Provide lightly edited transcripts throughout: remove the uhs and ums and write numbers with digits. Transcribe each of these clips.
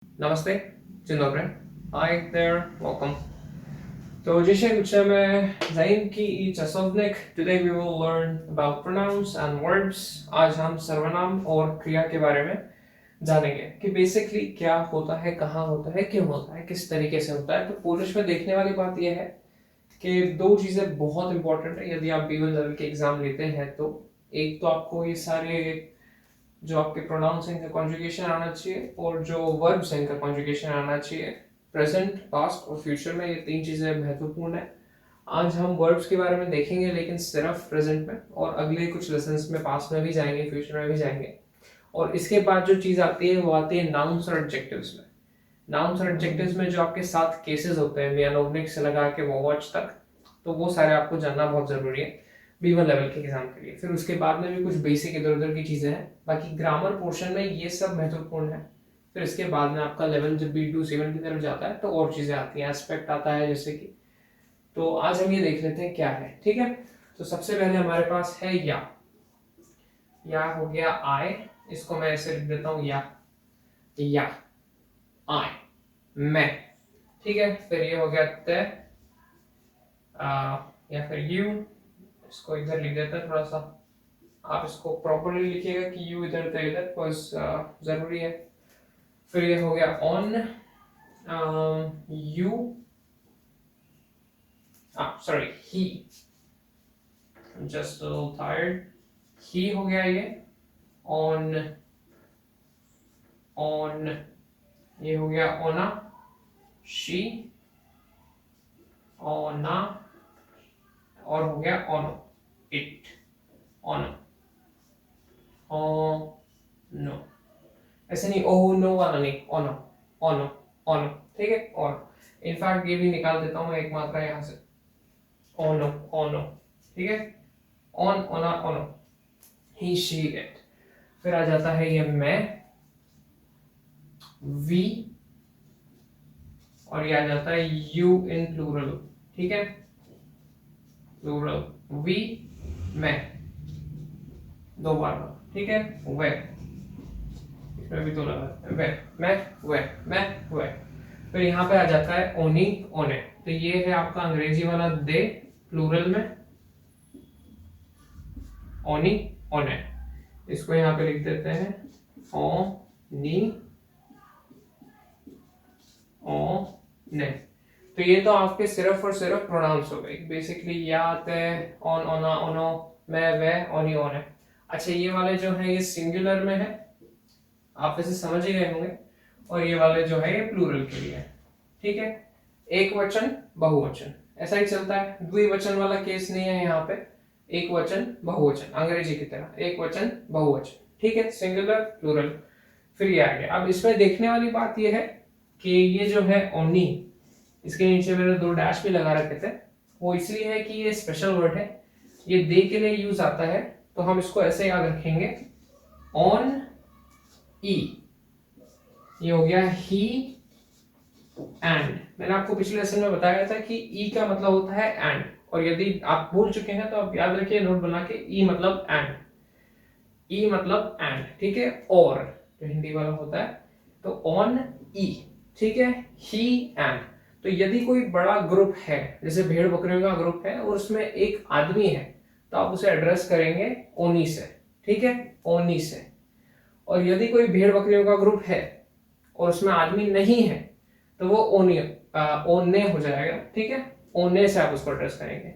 Namaste, dzień dobry. Hi there, welcome. To dzisiaj uczymy zaimki i czasownik. Today we will learn about pronouns and verbs. आज हम सर्वनाम और क्रिया के बारे में जानेंगे कि बेसिकली क्या होता है, कहाँ होता है, क्यों होता है, किस तरीके से होता है। तो पोलिश में देखने वाली बात यह है कि दो चीज़ें बहुत इंपॉर्टेंट है यदि आप B1 लेवल के एग्जाम लेते हैं तो। एक तो आपको ये सारे जो आपके प्रोनाउंस हैं इनका कॉन्जुगेशन आना चाहिए और जो वर्ब्स हैं इनका कॉन्जुगेशन आना चाहिए। प्रेजेंट, पास्ट और फ्यूचर में ये तीन चीज़ें महत्वपूर्ण है। आज हम वर्ब्स के बारे में देखेंगे लेकिन सिर्फ प्रेजेंट में, और अगले कुछ लेसन्स में पास्ट में भी जाएंगे, फ्यूचर में भी जाएंगे। और इसके बाद जो चीज़ आती है वो आती है नाउन्स और एडजेक्टिव्स में। नाउन्स और एडजेक्टिव्स में जो आपके साथ केसेस होते हैं वियानोवनिक से लगा के वॉच तक, तो वो सारे आपको जानना बहुत ज़रूरी है B1 लेवल के एग्जाम के लिए। फिर उसके बाद में भी कुछ बेसिक इधर उधर की चीज़ें हैं, बाकी ग्रामर पोर्शन में ये सब महत्वपूर्ण है। फिर इसके बाद में आपका लेवल जब B2 7 की तरफ जाता है तो और चीज़ें आती हैं, एस्पेक्ट आता है जैसे कि। तो आज हम ये देख लेते हैं क्या है, ठीक है। तो सबसे पहले हमारे पास है या हो गया आई, इसको मैं ऐसे लिख देता हूँ या आई, मैं, ठीक है। फिर ये हो गया ते, या फिर यू, इसको इधर लिख देते हैं थोड़ा सा। आप इसको प्रॉपरली लिखिएगा कि यू इधर था इधर, बिकॉज जरूरी है। फिर ये हो गया on, you, sorry he, just tired, ही हो गया ये। ऑन, ये हो गया ओना, शी, ओना, और हो गया ऑनो, इट, ऑनो, नो, ऐसे नहीं ओह नो वाला नहीं, ओनो, ओनो, ओनो, ठीक है। और इनफैक्ट ये भी निकाल देता हूँ मैं एक मात्रा यहाँ से, ओनो, ओनो, ठीक है। ऑन, ओना, ओनो, ही, शी, इट। फिर आ जाता है ये मैं, वी, और ये आ जाता है यू इन प्लूरल, ठीक है। प्लूरल, वी, मैं, दो बार, ठीक है। वे, इसमें भी दो लगा, वे, मैं, वे। फिर यहाँ पे आ जाता है ओनी, ओने। तो ये है आपका अंग्रेजी वाला दे प्लूरल में, ओनी, ओने। इसको यहाँ पे लिख देते हैं ओनी, ओने। तो ये तो आपके सिर्फ और सिर्फ प्रोनाउंस हो गए बेसिकली, या, ते, ऑन, ओना, ओनो, मैं, वे, ओनी, ओने। अच्छा, ये वाले जो है ये सिंगुलर में है, आप वैसे समझ ही गए होंगे। और ये वाले जो है ये प्लूरल के लिए है, ठीक है। एक वचन, बहुवचन, ऐसा ही चलता है। द्विवचन वाला केस नहीं है यहाँ पे, एक वचन, बहुवचन, अंग्रेजी की तरह एक वचन, बहुवचन, ठीक है। Singular, plural. फिर ये आ गया। अब इसमें देखने वाली बात ये है कि ये जो है ओनी, इसके नीचे मैंने दो डैश भी लगा रखे थे, वो इसलिए है कि ये स्पेशल वर्ड है, ये दे के लिए यूज आता है। तो हम इसको ऐसे याद रखेंगे, ऑन, ई, ये हो गया ही, एंड। मैंने आपको पिछले लेसन में बताया था कि ई का मतलब होता है एंड, और यदि आप भूल चुके हैं तो आप याद रखिए नोट बना के, ई मतलब एंड, ई मतलब एंड, ठीक है। और जो हिंदी वाला होता है, तो ऑन, ई, ठीक है, ही, एंड। तो यदि कोई बड़ा ग्रुप है, जैसे भेड़ बकरियों का ग्रुप है और उसमें एक आदमी है, तो आप उसे एड्रेस करेंगे ओनी से, ठीक है, ओनी से। और यदि कोई भेड़ बकरियों का ग्रुप है और उसमें आदमी नहीं है, तो वो ओने हो जाएगा, ठीक है। ओने से आप उसको एड्रेस करेंगे।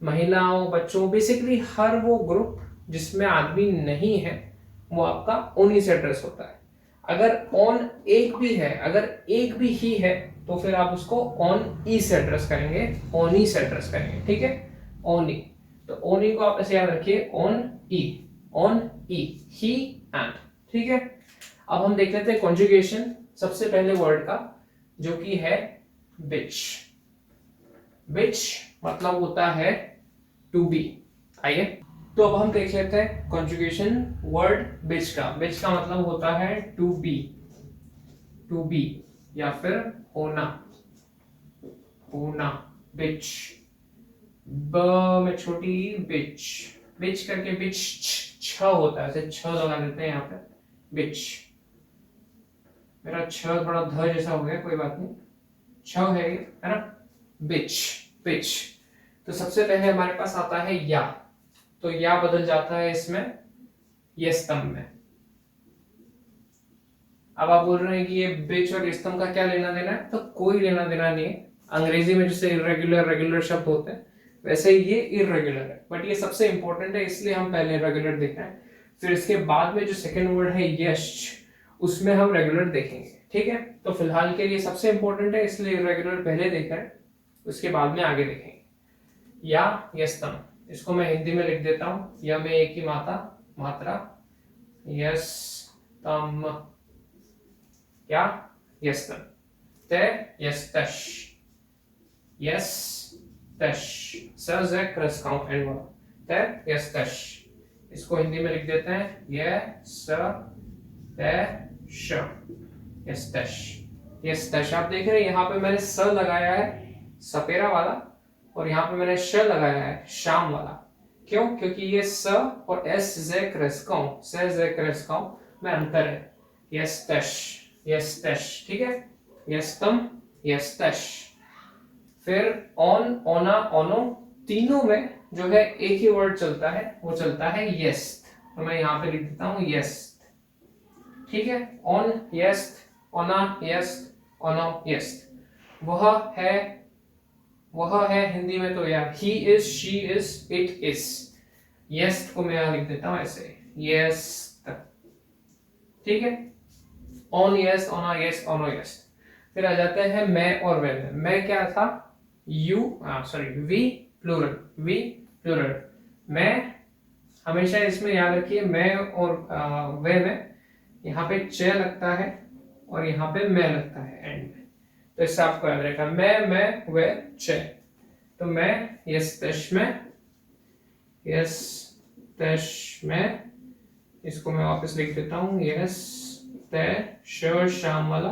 महिलाओं, बच्चों, बेसिकली हर वो ग्रुप जिसमें आदमी नहीं है वो आपका ओनी से एड्रेस होता है। अगर ऑन एक भी है, अगर एक भी ही है, तो फिर आप उसको ऑन ई से एड्रेस करेंगे, ओनी से एड्रेस करेंगे, ठीक है, ओनी। तो ओनी को आप ऐसे याद रखिए, on E, on E, he, and, ठीक है। अब हम देख लेते हैं कॉन्जुगेशन सबसे पहले वर्ड का, जो कि है बिच। बिच मतलब होता है टू बी। आइए, तो अब हम देख लेते हैं कॉन्जुगेशन वर्ड बिच का। बिच का मतलब होता है टू बी, टू बी, या फिर होना, होना, बिच, ब में छोटी, बिच, बिच करके बिच छ होता है, ऐसे छ लगा देते हैं यहाँ पे, बिच। मेरा छ थोड़ा ध जैसा हो गया, कोई बात नहीं, छ है ये, है ना। बिच, बिच। तो सबसे पहले हमारे पास आता है या, तो या बदल जाता है इसमें ये स्तंभ में। अब आप बोल रहे हैं कि ये बिच और स्तंभ का क्या लेना देना है, तो कोई लेना देना नहीं है। अंग्रेजी में जैसे इरेगुलर रेगुलर शब्द होते हैं, वैसे ही ये इरेगुलर है, बट ये सबसे इंपॉर्टेंट है, इसलिए हम पहले रेगुलर देख रहे हैं। फिर इसके बाद में जो सेकेंड वर्ड है यश, उसमें हम रेगुलर देखेंगे, ठीक है। तो फिलहाल के लिए सबसे इंपॉर्टेंट है, इसलिए इरेगुलर पहले देख रहे हैं, उसके बाद में आगे देखेंगे। या यस्तम, इसको मैं हिंदी में लिख देता हूं, या में एक ही मात्रा, यस्तम, क्या, यस्तम। ते यस्तश, यस्तश, स ज क्रस काउंट एंड वाला, ते यस्तश। इसको हिंदी में लिख देते हैं, ये स ते श, यस्तश, यस्तश। आप देख रहे हैं यहाँ पे मैंने स लगाया है सपेरा वाला, और यहाँ पे मैंने श लगाया है शाम वाला। क्यों? क्योंकि ये स और एस जे क्रस्काउ में अंतर है। यस्तश, यस्तश, ठीक है। यस्तम, यस्तश। फिर ऑन, ओना, ओनो, तीनों में जो है एक ही वर्ड चलता है, वो चलता है यस्त। तो मैं यहाँ पे लिख देता हूँ यस्त, ठीक है। ऑन यस्त, ओना यस्त, ओनो यस्त। वह है हिंदी में तो यार he is, she is, it is. यस्त को मैं यहां लिख देता हूं ऐसे, यस्त, ठीक है। ऑन यस्ट, ऑना यस्ट, ऑनो यस्ट। फिर आ जाते हैं मैं और वे में। मैं क्या था, you, sorry, we plural, we plural. मैं हमेशा इसमें याद रखिए, मैं और वे में यहाँ पे च लगता है और यहाँ पे मैं लगता है एंड में, तो इससे आपको याद रखा, मैं वे च। तो मैं यस्तश में, यस्तश में, इसको मैं वापस लिख देता हूं, यस ते श शाम वाला,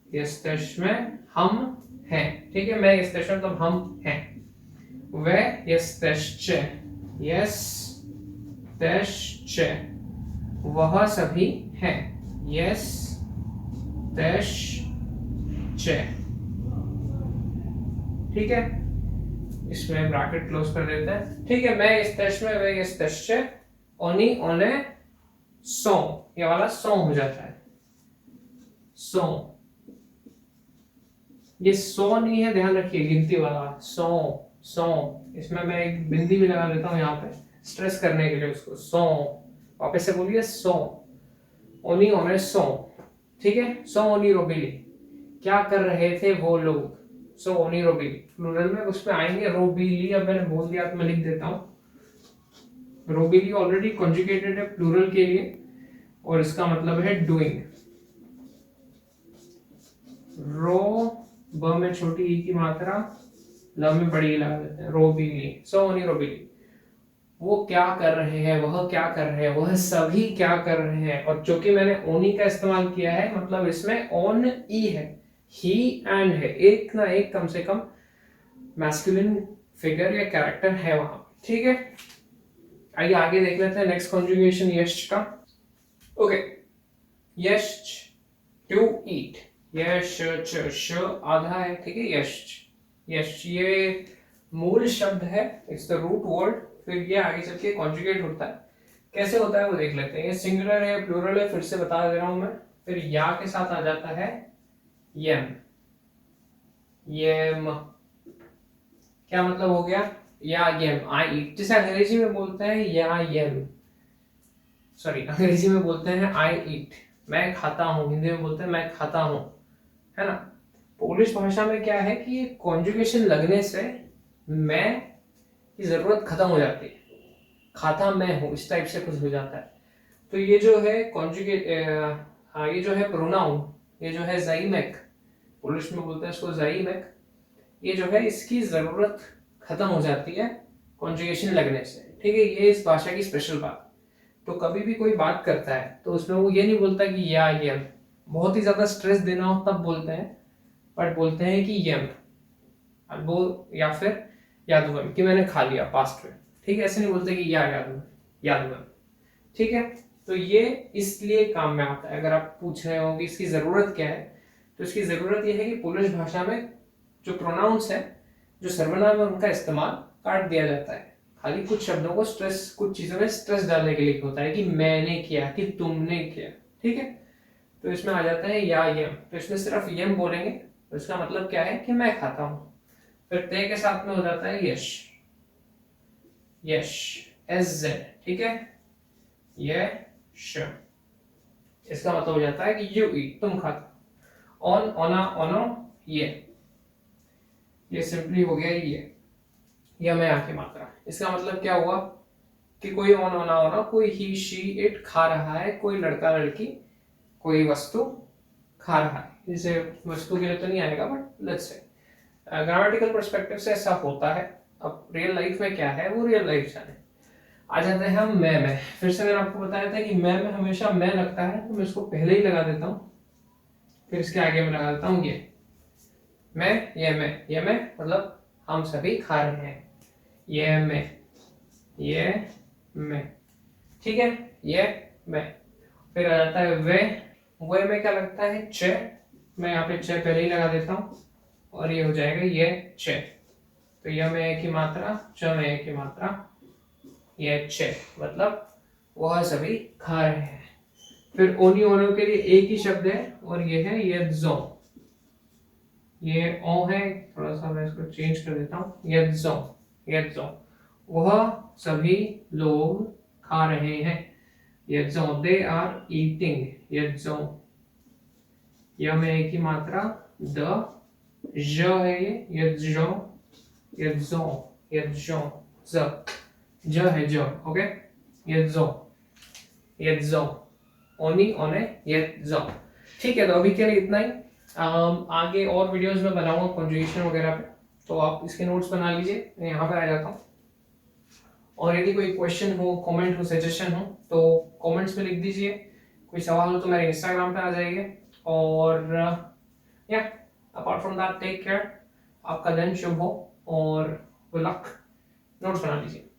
यस्तश में हम हैं, ठीक है। मैं यस्तश में, तब हम हैं। वे यस्तश्च, यस्तश्च। वह सभी हैं, यस्तश्च, ठीक है। इसमें ब्रैकेट क्लोज कर देते हैं, ठीक है। मैं यस्तश में, वे यस्तश्च, ओनी, ओने, सो, ये वाला सो हो जाता है, सो। ये सो नहीं है, ध्यान रखिए, गिनती वाला सो, सो। इसमें मैं एक बिंदी भी लगा देता हूं यहाँ पे, स्ट्रेस करने के लिए उसको, सो। वापस से बोलिए, सो, ओनी, ओने, सो, ठीक है। सो ओनी रोबिली, क्या कर रहे थे वो लोग, सो ओनी रोबिली। प्लूरल में उसमें आएंगे रोबिली, अब मैंने बोल दिया तो मैं लिख देता हूं। रोबिली ऑलरेडी कॉन्जुगेटेड है प्लूरल के लिए, और इसका मतलब है डूइंग। रो, ब में छोटी ई की मात्रा, ल में बड़ी ई लगा देते हैं, रोबिली, सो ओनी रोबिली। वो क्या कर रहे हैं, वह क्या कर रहे हैं, वह सभी क्या कर रहे हैं। और चूंकि मैंने ओनी का इस्तेमाल किया है, मतलब इसमें ऑन ई है, ही एंड है, एक ना एक कम से कम मैस्कुलिन फिगर या कैरेक्टर है वहां, ठीक है। आइए आगे देख लेते हैं नेक्स्ट कॉन्जुगेशन यश का। ओके, यश, टू ईट, यश च श आधा है, ठीक है। यश, यश ये मूल शब्द है, इट्स द रूट वर्ड। फिर ये आगे चल के कॉन्जुगेट होता है, कैसे होता है वो देख लेते हैं। ये सिंगुलर है, प्लूरल है, फिर से बता दे रहा हूं मैं। फिर या के साथ आ जाता है यम, यम, क्या मतलब हो गया, या यम, आई ईट। जैसे अंग्रेजी में बोलते हैं या यम, सॉरी अंग्रेजी में बोलते हैं आई ईट, मैं खाता हूं। हिंदी में बोलते हैं मैं खाता हूं, है ना। पोलिश भाषा में क्या है कि कॉन्जुगेशन लगने से मैं की जरूरत खत्म हो जाती है, खाता मैं हूं, इस टाइप से कुछ हो जाता है। तो ये जो है कॉन्जुगेट, ये जो है प्रोनाउन, ये जो है ज़ाइमेक, पोलिश में बोलते हैं इसको ज़ाइमेक, ये जो है इसकी जरूरत खत्म हो जाती है कॉन्जुगेशन लगने से, ठीक है। ये इस भाषा की स्पेशल बात। तो कभी भी कोई बात करता है तो उसमें वो ये नहीं बोलता कि या यम, बहुत ही ज्यादा स्ट्रेस देना हो तब बोलते हैं, बट बोलते हैं कि यम, वो, या फिर यादवम, कि मैंने खा लिया पास्ट में, ठीक है। ऐसे नहीं बोलते कि या यादवम, यादवम, ठीक है। तो ये इसलिए काम में आता है। अगर आप पूछ रहे हो कि इसकी जरूरत क्या है, तो इसकी जरूरत ये है कि पोलिश भाषा में जो प्रोनाउंस है, जो सर्वनाम है, उनका इस्तेमाल काट दिया जाता है। खाली कुछ शब्दों को स्ट्रेस, कुछ चीजों में स्ट्रेस डालने के लिए होता है कि मैंने किया, कि तुमने किया, ठीक है। तो इसमें आ जाता है या यम। तो इसमें सिर्फ यम बोलेंगे तो इसका मतलब क्या है कि मैं खाता हूं। फिर ते के साथ में हो जाता है यश, यश, एस जेड, ठीक है, यश। इसका मतलब हो जाता है कि यू ईट, तुम खाते। ऑन, ओना, ओनो, ये सिंपली हो गया ये, या मैं आके मात्रा। इसका मतलब क्या हुआ कि कोई ऑन, ओना, ओना, कोई ही, शी, इट खा रहा है, कोई लड़का लड़की कोई वस्तु खा रहा है। जैसे वस्तु के लिए तो नहीं आएगा, but let's say grammatical perspective से ऐसा होता है। अब रियल लाइफ में क्या है वो रियल लाइफ जाने। आ जाते हैं हम मैं में। फिर से मैंने आपको बताया था कि मैं में हमेशा मैं लगता है, तो मैं इसको पहले ही लगा देता हूँ, फिर इसके आगे में लगा देता हूँ ये मैं, ये मैं मतलब हम सभी खा रहे हैं, ये मैं, ठीक है, ये मैं। फिर आ जाता है वे में क्या लगता है चे, मैं यहाँ पे चे पहले ही लगा देता हूँ और ये हो जाएगा ये चे। तो यह में एक ही मात्रा, च में एक ही मात्रा, ये चे मतलब वह सभी खा रहे हैं। फिर ओनी ओनो के लिए एक ही शब्द है और ये है ये जो, ये ओ है, थोड़ा सा मैं इसको चेंज कर देता हूँ, ये जो, वह सभी लोग खा रहे हैं, ये जो, दे आर ईटिंग, ये जो, यह में एक ही मात्रा द, ज है ये जो, ये जो, ये जो, ज है जो, ओके, ये जो, ओनी ओने, ये जो। ठीक है, तो अभी के लिए इतना ही। आगे और वीडियोस में बनाऊंगा कॉन्जुगेशन वगैरह पे, तो आप इसके नोट्स बना लीजिए, मैं यहाँ पे आ जाता हूँ। और यदि कोई क्वेश्चन हो, कमेंट हो, सजेशन हो तो कमेंट्स में लिख दीजिए। कोई सवाल हो तो मेरे इंस्टाग्राम पे आ जाइए। और या apart from that take care, आपका दिन शुभ हो और गुड लक। नोट्स बना लीजिए।